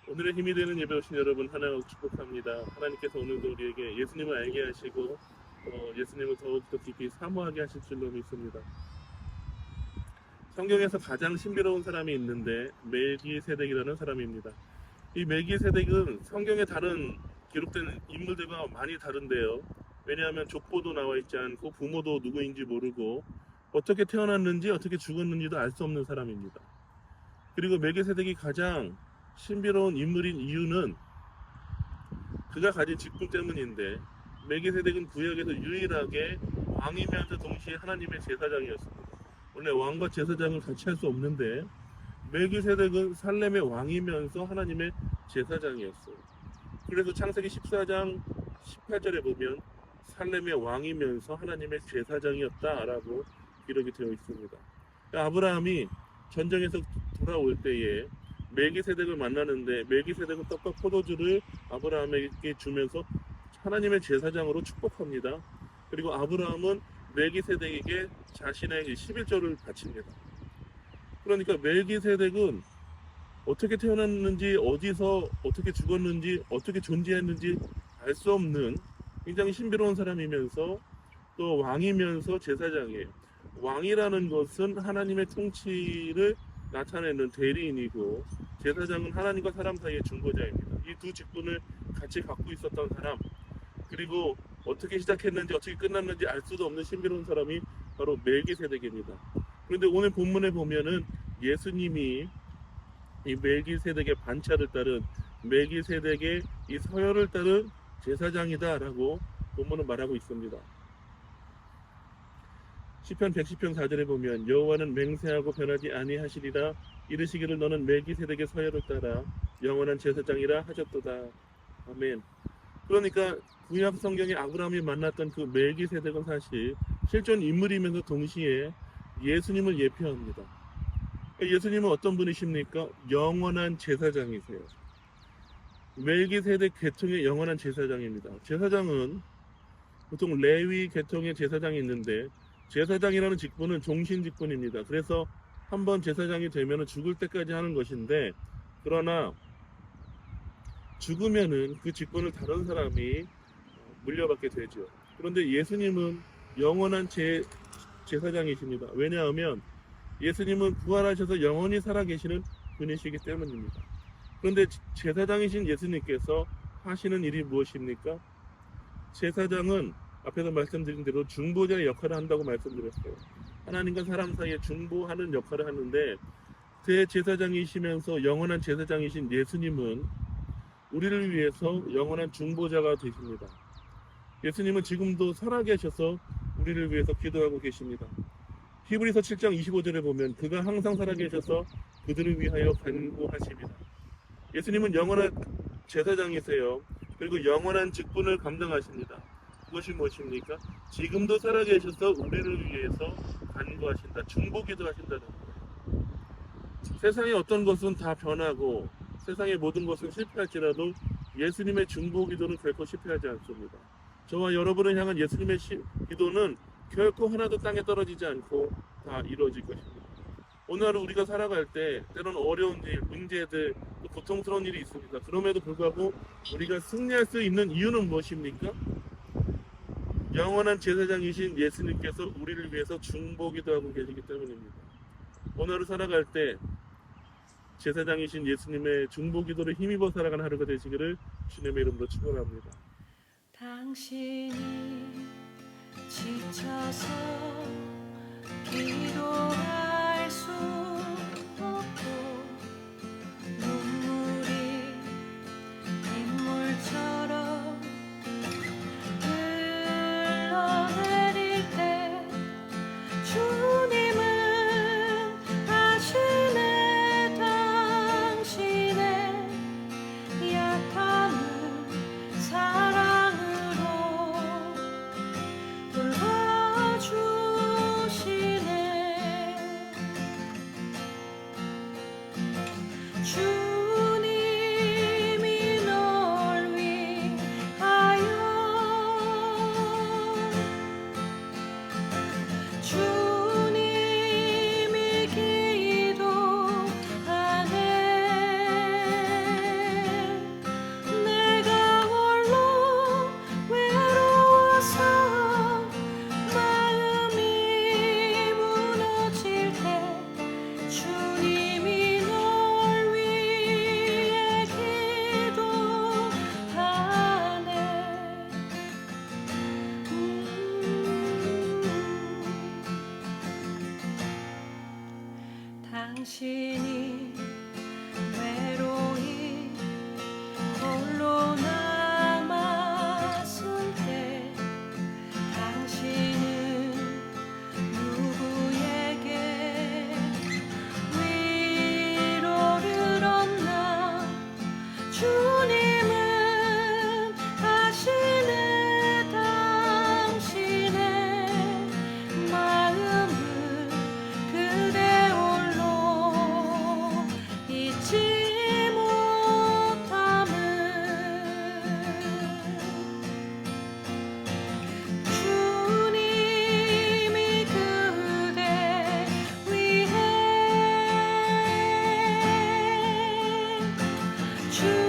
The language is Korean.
오늘의 힘이 되는 예배 오신 여러분 하나님 축복합니다. 하나님께서 오늘도 우리에게 예수님을 알게 하시고 예수님을 더욱더 깊이 사모하게 하실 줄로 믿습니다. 성경에서 가장 신비로운 사람이 있는데 멜기세덱이라는 사람입니다. 이 멜기세덱은 성경에 다른 기록된 인물들과 많이 다른데요. 왜냐하면 족보도 나와 있지 않고 부모도 누구인지 모르고 어떻게 태어났는지 어떻게 죽었는지도 알 수 없는 사람입니다. 그리고 멜기세덱이 가장 신비로운 인물인 이유는 그가 가진 직분 때문인데, 멜기세덱은 구약에서 유일하게 왕이면서 동시에 하나님의 제사장이었습니다. 원래 왕과 제사장을 같이 할 수 없는데 멜기세덱은 살렘의 왕이면서 하나님의 제사장이었어요. 그래서 창세기 14장 18절에 보면 살렘의 왕이면서 하나님의 제사장이었다라고 기록이 되어 있습니다. 아브라함이 전쟁에서 돌아올 때에 멜기세덱을 만나는데 멜기세덱은 떡과 포도주를 아브라함에게 주면서 하나님의 제사장으로 축복합니다. 그리고 아브라함은 멜기세덱에게 자신의 11조를 바칩니다. 그러니까 멜기세덱은 어떻게 태어났는지, 어디서 어떻게 죽었는지, 어떻게 존재했는지 알 수 없는 굉장히 신비로운 사람이면서 또 왕이면서 제사장이에요. 왕이라는 것은 하나님의 통치를 나타내는 대리인이고, 제사장은 하나님과 사람 사이의 중보자입니다. 이 두 직분을 같이 갖고 있었던 사람, 그리고 어떻게 시작했는지 어떻게 끝났는지 알 수도 없는 신비로운 사람이 바로 멜기세덱입니다. 그런데 오늘 본문에 보면은 예수님이 이 멜기세덱의 반차를 따른, 멜기세덱의 이 서열을 따른 제사장이다라고 본문은 말하고 있습니다. 시편 110편 4절에 보면 여호와는 맹세하고 변하지 아니하시리라, 이르시기를 너는 멜기세덱의 서열을 따라 영원한 제사장이라 하셨도다. 아멘. 그러니까 구약 성경에 아브라함이 만났던 그 멜기세덱은 사실 실존 인물이면서 동시에 예수님을 예표합니다. 예수님은 어떤 분이십니까? 영원한 제사장이세요. 멜기세덱 계통의 영원한 제사장입니다. 제사장은 보통 레위 계통의 제사장이 있는데, 제사장이라는 직분은 종신 직분입니다. 그래서 한번 제사장이 되면 죽을 때까지 하는 것인데, 그러나 죽으면은 그 직분을 다른 사람이 물려받게 되죠. 그런데 예수님은 영원한 제사장이십니다. 왜냐하면 예수님은 부활하셔서 영원히 살아계시는 분이시기 때문입니다. 그런데 제사장이신 예수님께서 하시는 일이 무엇입니까? 제사장은 앞에서 말씀드린 대로 중보자의 역할을 한다고 말씀드렸어요. 하나님과 사람 사이에 중보하는 역할을 하는데, 대제사장이시면서 영원한 제사장이신 예수님은 우리를 위해서 영원한 중보자가 되십니다. 예수님은 지금도 살아계셔서 우리를 위해서 기도하고 계십니다. 히브리서 7장 25절에 보면 그가 항상 살아계셔서 그들을 위하여 간구하십니다. 예수님은 영원한 제사장이세요. 그리고 영원한 직분을 감당하십니다. 그것이 무엇입니까? 지금도 살아계셔서 우리를 위해서 간구하신다, 중보기도 하신다는 거예요. 세상의 어떤 것은 다 변하고 세상의 모든 것은 실패할지라도 예수님의 중보기도는 결코 실패하지 않습니다. 저와 여러분을 향한 예수님의 기도는 결코 하나도 땅에 떨어지지 않고 다 이루어질 것입니다. 오늘 하루 우리가 살아갈 때 때로는 어려운 일, 문제들, 고통스러운 일이 있습니다. 그럼에도 불구하고 우리가 승리할 수 있는 이유는 무엇입니까? 영원한 제사장이신 예수님께서 우리를 위해서 중보기도 하고 계시기 때문입니다. 오늘 하루 살아갈 때 제사장이신 예수님의 중보기도를 힘입어 살아가는 하루가 되시기를 주님의 이름으로 축원합니다. 당신이 지쳐서 기도할 수 없고 눈물이 빗물처럼 흘러내릴 때 주님은 아시네. 당신의 약함을 사랑으로 돌봐주시네. 당신이 외로이 홀로 남았을 때 당신은 누구에게 위로를 얻나 주님은 아시네 당신의 마음을 그대 홀로 잊지 못함을 주님이 그대 위해 주